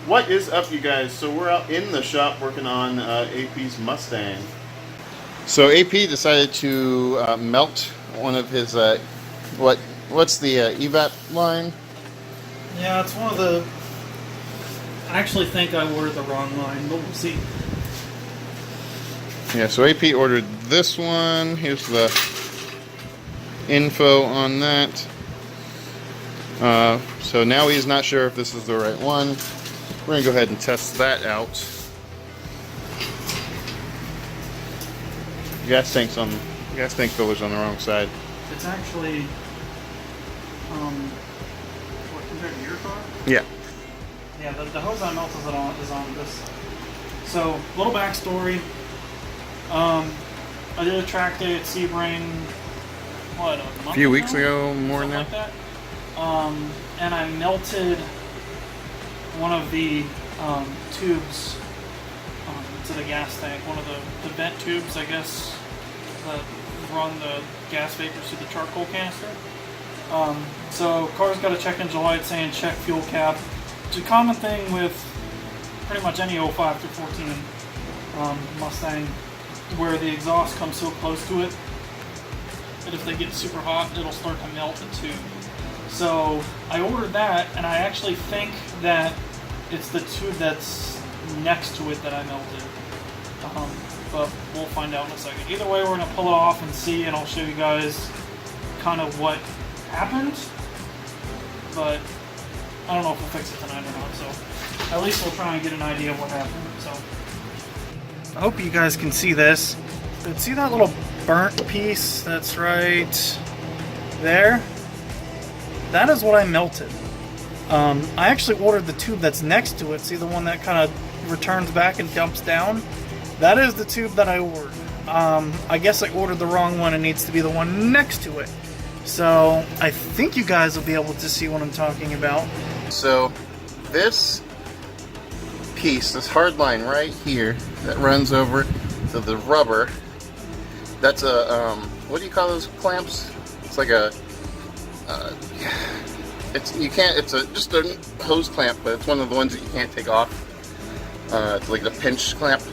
What is up, you guys? So we're out in the shop working on AP's Mustang. So AP decided to melt one of his what's the evap line? Yeah, it's one of the. I actually think I ordered the wrong line, but we'll see. Yeah, so AP ordered this one. Here's the info on that. So now he's not sure if this is the right one. We're going to go ahead and test that out. Gas tank filler's on the wrong side. It's actually, what, compared to your car? Yeah. Yeah, the hose I melted is on this side. So, little backstory. I did a track day at Sebring, what, a month A few ago? weeks ago, more than Something like that. And I melted one of the tubes to the gas tank, one of the vent tubes, I guess, that run the gas vapors through the charcoal canister. So car's got a check engine light saying check fuel cap. It's a common thing with pretty much any 05 through 14 Mustang, where the exhaust comes so close to it that if they get super hot, it'll start to melt the tube. So I ordered that, and I actually think that it's the tube that's next to it that I melted. But we'll find out in a second. Either way, we're going to pull it off and see, and I'll show you guys kind of what happened. But I don't know if we'll fix it tonight or not, so at least we'll try and get an idea of what happened. So I hope you guys can see this. But see that little burnt piece that's right there? That is what I melted. I actually ordered the tube that's next to it. See the one that kind of returns back and dumps down? That is the tube that I ordered. I guess I ordered the wrong one. It needs to be the one next to it. So I think you guys will be able to see what I'm talking about. So this piece, this hard line right here that runs over to the rubber, that's a, what do you call those clamps? It's like a, it's just a hose clamp, but it's one of the ones that you can't take off. It's like the pinch clamp.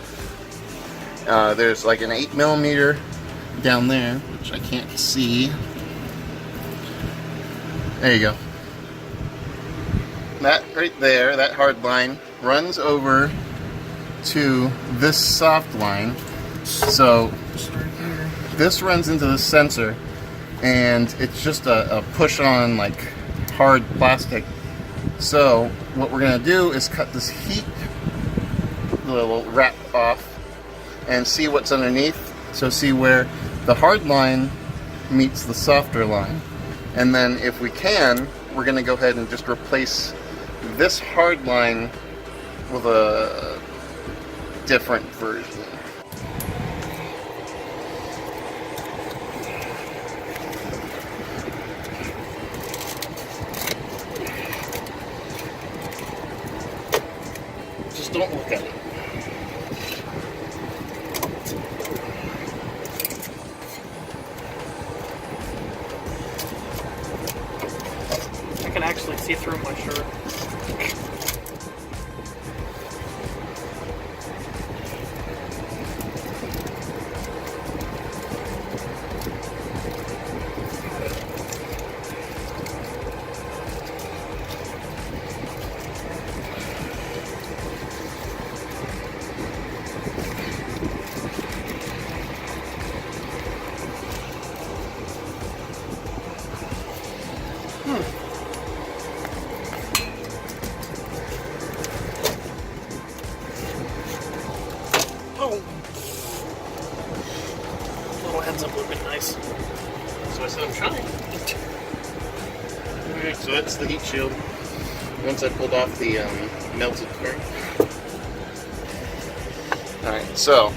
There's like an 8mm down there, which I can't see. There you go. That right there, that hard line, runs over to this soft line. So this runs into the sensor, and it's just a push-on, like, hard plastic. So what we're going to do is cut this heat little wrap off and see what's underneath. So see where the hard line meets the softer line. And then if we can, we're going to go ahead and just replace this hard line with a different version. Just don't look at it. I can actually see through my shirt. Little heads up would have been nice. So I said I'm trying. Alright, so that's the heat shield. Once I pulled off the melted part. Alright, so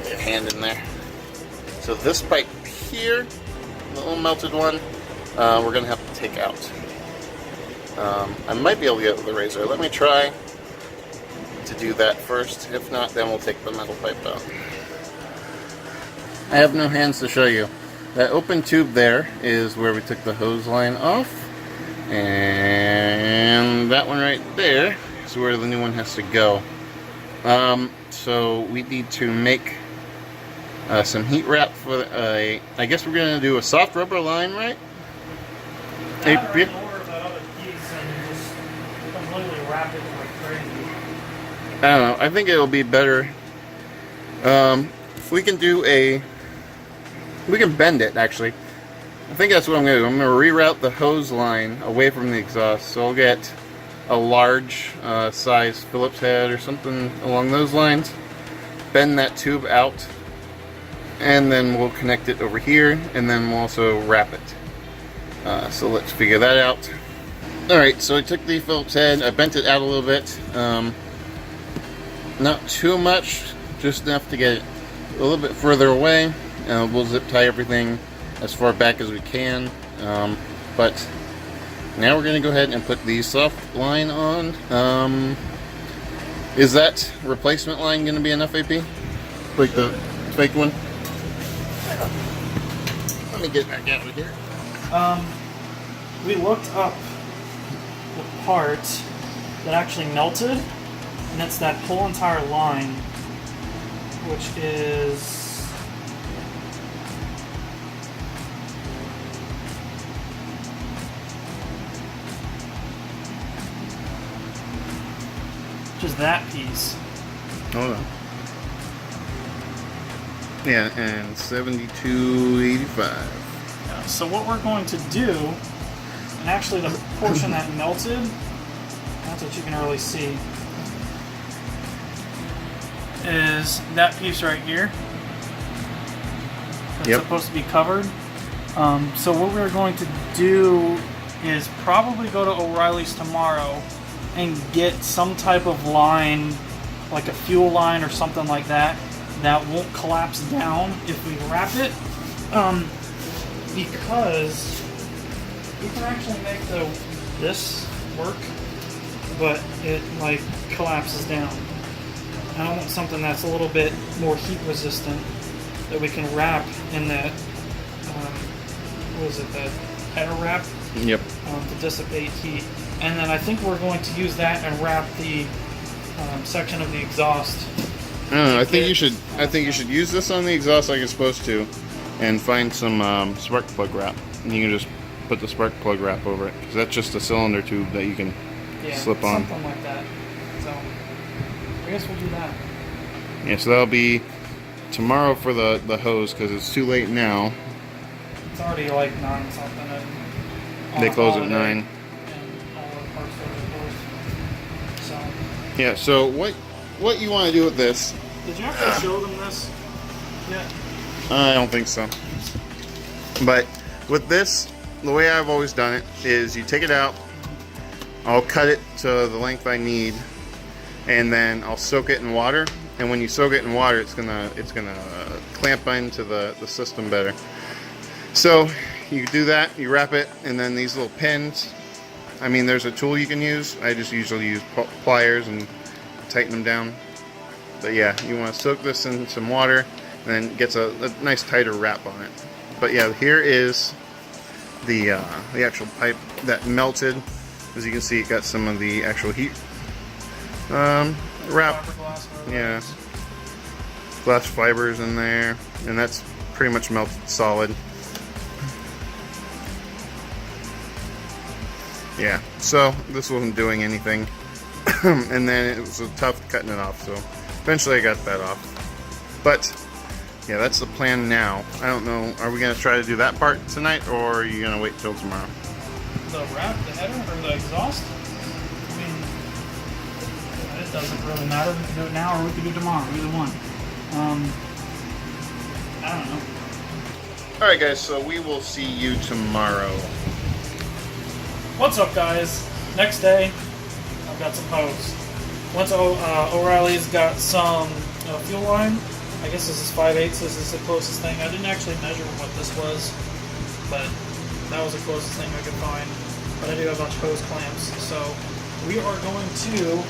get your hand in there. So this pipe here, the little melted one, we're going to have to take out. I might be able to get it with a razor. Let me try to do that first. If not, then we'll take the metal pipe out. I have no hands to show you. That open tube there is where we took the hose line off. And that one right there is where the new one has to go. So we need to make some heat wrap for I guess we're going to do a soft rubber line, right? Order that other piece and just completely wrap it like crazy. I don't know. I think it'll be better. We can do we can bend it, actually. I think that's what I'm going to do. I'm going to reroute the hose line away from the exhaust. So I'll get a large size Phillips head or something along those lines. Bend that tube out. And then we'll connect it over here. And then we'll also wrap it. So let's figure that out. Alright, so I took the Phillips head. I bent it out a little bit. Not too much. Just enough to get it a little bit further away. We'll zip tie everything as far back as we can, but now we're going to go ahead and put the soft line on. Is that replacement line going to be enough, AP? Like the fake one? Let me get back out of here. We looked up the part that actually melted, and it's that whole entire line, which is just that piece. Hold on. Yeah, and 72.85. Yeah, so what we're going to do, and actually the portion that melted, that's what you can really see, is that piece right here. That's supposed to be covered. So what we're going to do is probably go to O'Reilly's tomorrow and get some type of line, like a fuel line or something like that, that won't collapse down if we wrap it, because we can actually make this work, but it like collapses down. I want something that's a little bit more heat resistant that we can wrap in that, what is it, that header wrap? Yep. To dissipate heat. And then I think we're going to use that and wrap the section of the exhaust. I don't know, I think you should use this on the exhaust like it's supposed to, and find some spark plug wrap, and you can just put the spark plug wrap over it, because that's just a cylinder tube that you can slip on. Something like that. So I guess we'll do that. Yeah, so that'll be tomorrow for the hose, because it's too late now. It's already like 9 something. They close at 9. So. Yeah, so what you want to do with this? Did you actually show them this yet? I don't think so. But with this, the way I've always done it is you take it out, I'll cut it to the length I need, and then I'll soak it in water. And when you soak it in water, it's gonna clamp into the system better. So you do that, you wrap it, and then these little pins. I mean, there's a tool you can use. I just usually use pliers and tighten them down. But yeah, you want to soak this in some water, and then it gets a nice tighter wrap on it. But yeah, here is the actual pipe that melted. As you can see, it got some of the actual heat wrap. Yeah, glass fibers in there, and that's pretty much melted solid. Yeah, so this wasn't doing anything, and then it was tough cutting it off, so eventually I got that off. But yeah, that's the plan now. I don't know, are we going to try to do that part tonight, or are you going to wait till tomorrow? The wrap, the header, or the exhaust? I mean, it doesn't really matter. We can do it now or we can do it tomorrow, either one. I don't know. Alright guys, so we will see you tomorrow. What's up, guys? Next day, I've got some hose. Went to O'Reilly's, got some fuel line. I guess this is 5/8. This is the closest thing. I didn't actually measure what this was, but that was the closest thing I could find. But I do have a bunch of hose clamps, so we are going to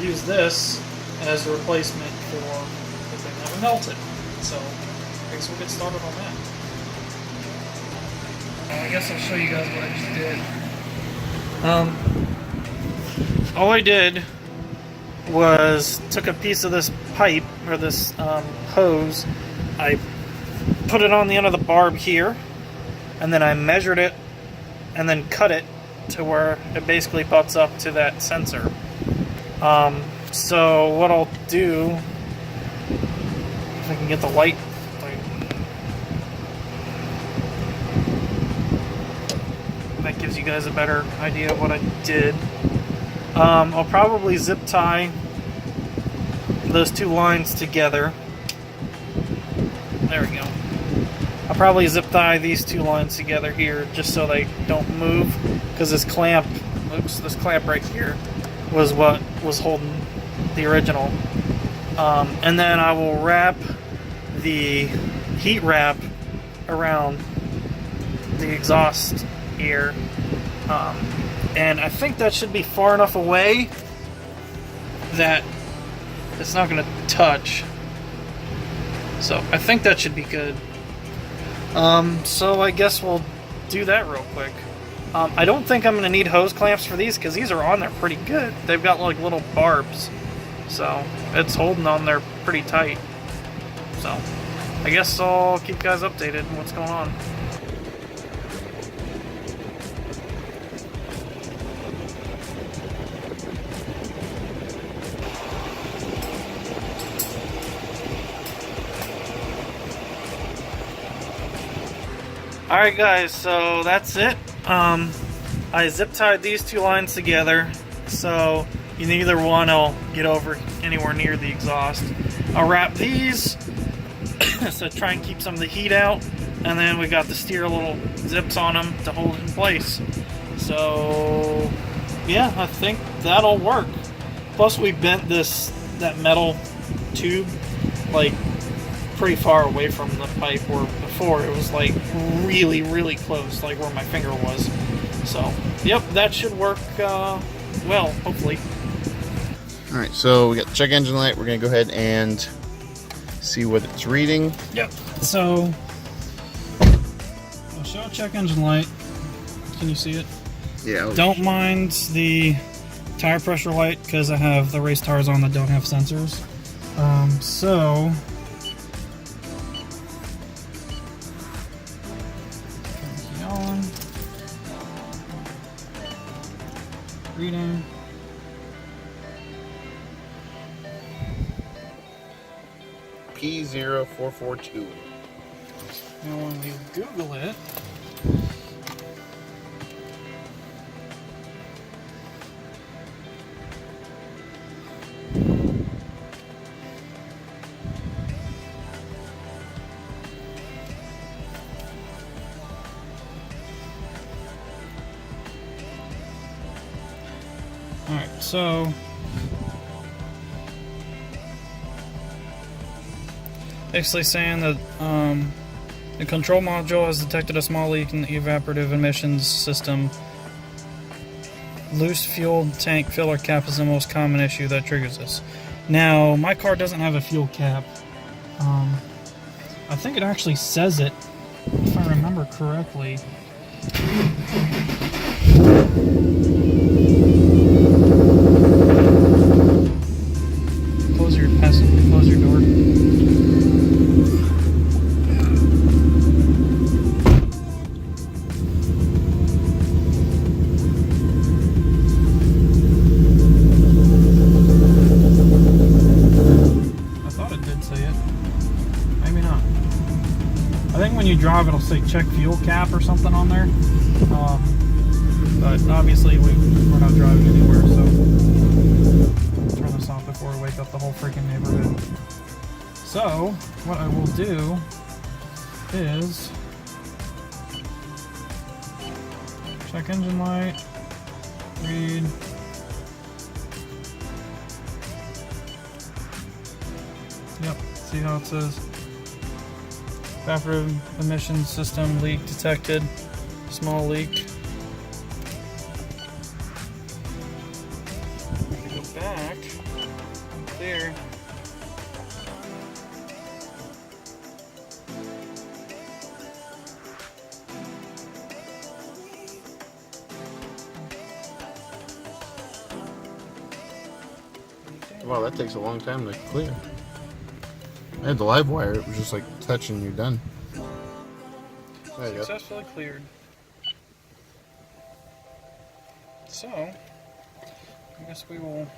use this as a replacement for the thing that we melted. So I guess we'll get started on that. I guess I'll show you guys what I just did. All I did was took a piece of this pipe, or this hose, I put it on the end of the barb here, and then I measured it, and then cut it to where it basically butts up to that sensor. So what I'll do, if I can get the light, that gives you guys a better idea of what I did. I'll probably zip tie those two lines together. There we go. I'll probably zip tie these two lines together here just so they don't move, because this clamp, oops, this clamp right here was what was holding the original. And then I will wrap the heat wrap around the exhaust here. And I think that should be far enough away that it's not going to touch. So I think that should be good. So I guess we'll do that real quick. I don't think I'm going to need hose clamps for these, because these are on there pretty good. They've got like little barbs, so it's holding on there pretty tight. So I guess I'll keep you guys updated on what's going on. Alright guys, so that's it. I zip tied these two lines together, so neither one will get over anywhere near the exhaust. I'll wrap these so try and keep some of the heat out, and then we got the steer little zips on them to hold it in place. So yeah, I think that'll work. Plus we bent that metal tube like pretty far away from the pipe, where before it was like really, really close, like where my finger was. So, yep, that should work well, hopefully. Alright, so we got the check engine light. We're going to go ahead and see what it's reading. Yep, so I'll show a check engine light. Can you see it? Yeah. Don't mind the tire pressure light, because I have the race tires on that don't have sensors. So reading. P0442. Now when we Google it, alright, so basically saying that the control module has detected a small leak in the evaporative emissions system. Loose fuel tank filler cap is the most common issue that triggers this. Now, my car doesn't have a fuel cap. I think it actually says it, if I remember correctly. Close your door. I thought it did say it. Maybe not. I think when you drive, it'll say check fuel cap or something on there. But obviously we're not driving anywhere, so turn this off before we wake up the whole freaking neighborhood. So what I will do is check engine light, read, yep, see how it says evaporative emissions system leak detected, small leak. Go back, clear. Wow, that takes a long time to clear. I had the live wire, it was just like touch and you're done. There you go. Successfully cleared. So, I guess we will...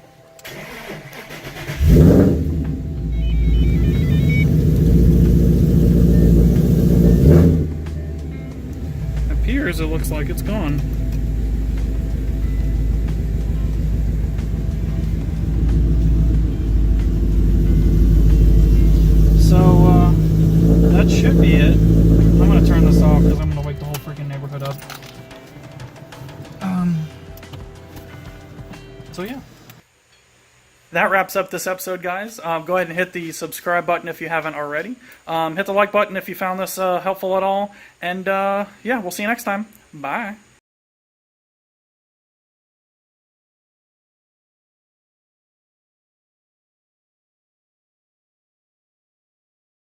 Appears it looks like it's gone. So, that should be it. I'm gonna turn this off because I'm gonna wake the whole freaking neighborhood up. So yeah. That wraps up this episode, guys. Go ahead and hit the subscribe button if you haven't already. Hit the like button if you found this helpful at all. And yeah, we'll see you next time. Bye.